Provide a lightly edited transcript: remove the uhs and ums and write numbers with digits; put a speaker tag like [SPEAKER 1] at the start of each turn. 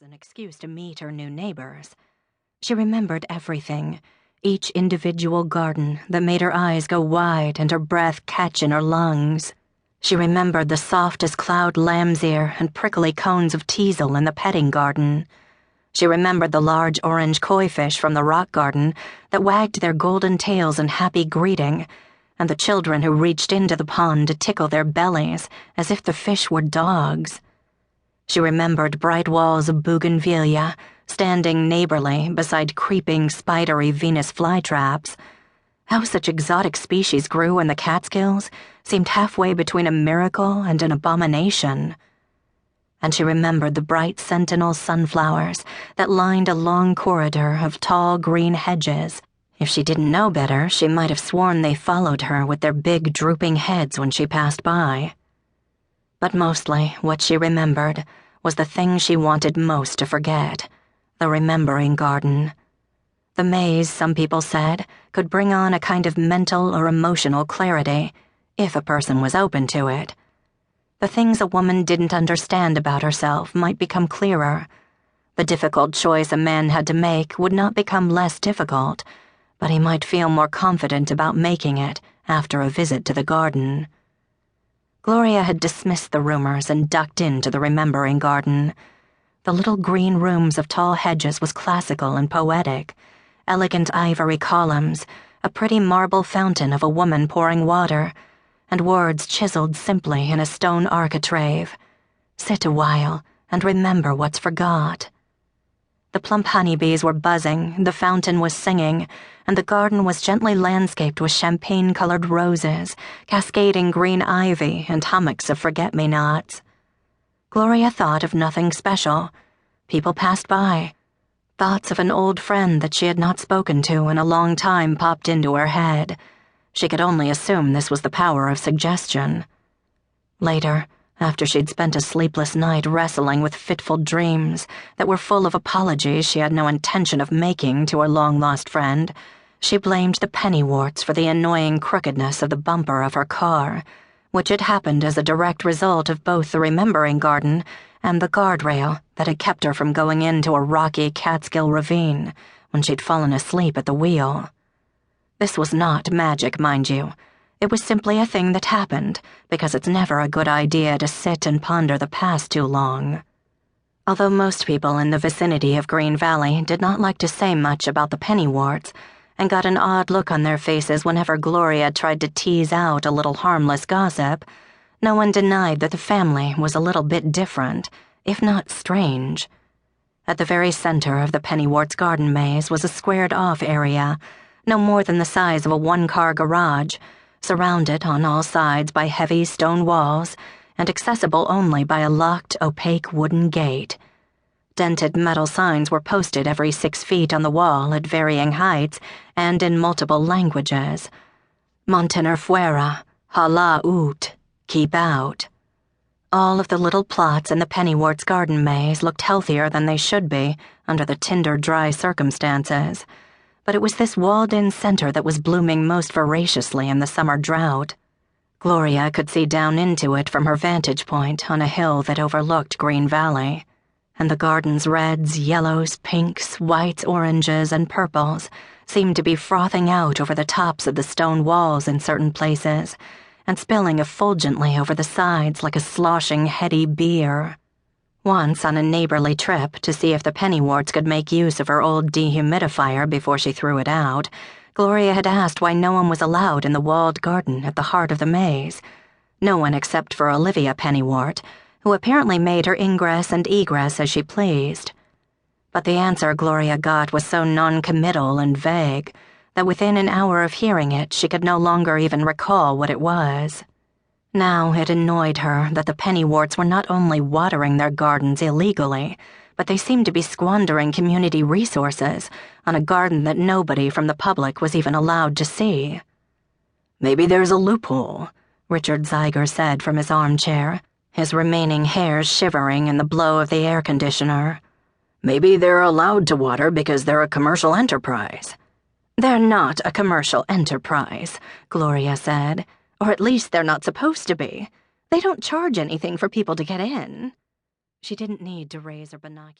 [SPEAKER 1] as an excuse to meet her new neighbors. She remembered everything, each individual garden that made her eyes go wide and her breath catch in her lungs. She remembered the soft as cloud lamb's ear and prickly cones of teasel in the petting garden. She remembered the large orange koi fish from the rock garden that wagged their golden tails in happy greeting, and the children who reached into the pond to tickle their bellies as if the fish were dogs. She remembered bright walls of bougainvillea standing neighborly beside creeping, spidery Venus flytraps. How such exotic species grew in the Catskills seemed halfway between a miracle and an abomination. And she remembered the bright sentinel sunflowers that lined a long corridor of tall green hedges. If she didn't know better, she might have sworn they followed her with their big drooping heads when she passed by. But mostly, what she remembered was the thing she wanted most to forget, the remembering garden. The maze, some people said, could bring on a kind of mental or emotional clarity, if a person was open to it. The things a woman didn't understand about herself might become clearer. The difficult choice a man had to make would not become less difficult, but he might feel more confident about making it after a visit to the garden. Gloria had dismissed the rumors and ducked into the remembering garden. The little green rooms of tall hedges was classical and poetic, elegant ivory columns, a pretty marble fountain of a woman pouring water, and words chiseled simply in a stone architrave. Sit a while and remember what's forgot. The plump honeybees were buzzing, the fountain was singing, and the garden was gently landscaped with champagne-colored roses, cascading green ivy, and hummocks of forget-me-nots. Gloria thought of nothing special. People passed by. Thoughts of an old friend that she had not spoken to in a long time popped into her head. She could only assume this was the power of suggestion. Later, after she'd spent a sleepless night wrestling with fitful dreams that were full of apologies she had no intention of making to her long-lost friend, she blamed the Pennyworts for the annoying crookedness of the bumper of her car, which had happened as a direct result of both the remembering garden and the guardrail that had kept her from going into a rocky Catskill ravine when she'd fallen asleep at the wheel. This was not magic, mind you. It was simply a thing that happened, because it's never a good idea to sit and ponder the past too long. Although most people in the vicinity of Green Valley did not like to say much about the Pennyworts, and got an odd look on their faces whenever Gloria tried to tease out a little harmless gossip, no one denied that the family was a little bit different, if not strange. At the very center of the Pennyworts' garden maze was a squared-off area, no more than the size of a one-car garage, surrounded on all sides by heavy stone walls and accessible only by a locked, opaque wooden gate. Dented metal signs were posted every 6 feet on the wall at varying heights and in multiple languages. Mantener fuera, hala ut, keep out. All of the little plots in the Pennyworts' garden maze looked healthier than they should be under the tinder dry circumstances, but it was this walled-in center that was blooming most voraciously in the summer drought. Gloria could see down into it from her vantage point on a hill that overlooked Green Valley, and the garden's reds, yellows, pinks, whites, oranges, and purples seemed to be frothing out over the tops of the stone walls in certain places, and spilling effulgently over the sides like a sloshing, heady beer. Once, on a neighborly trip to see if the Pennyworts could make use of her old dehumidifier before she threw it out, Gloria had asked why no one was allowed in the walled garden at the heart of the maze. No one except for Olivia Pennywort, who apparently made her ingress and egress as she pleased. But the answer Gloria got was so non-committal and vague that within an hour of hearing it she could no longer even recall what it was. Now it annoyed her that the Pennyworts were not only watering their gardens illegally, but they seemed to be squandering community resources on a garden that nobody from the public was even allowed to see. "Maybe there's a loophole," Richard Zeiger said from his armchair, his remaining hairs shivering in the blow of the air conditioner. "Maybe they're allowed to water because they're a commercial enterprise." "They're not a commercial enterprise," Gloria said. "Or at least they're not supposed to be. They don't charge anything for people to get in." She didn't need to raise her binoculars.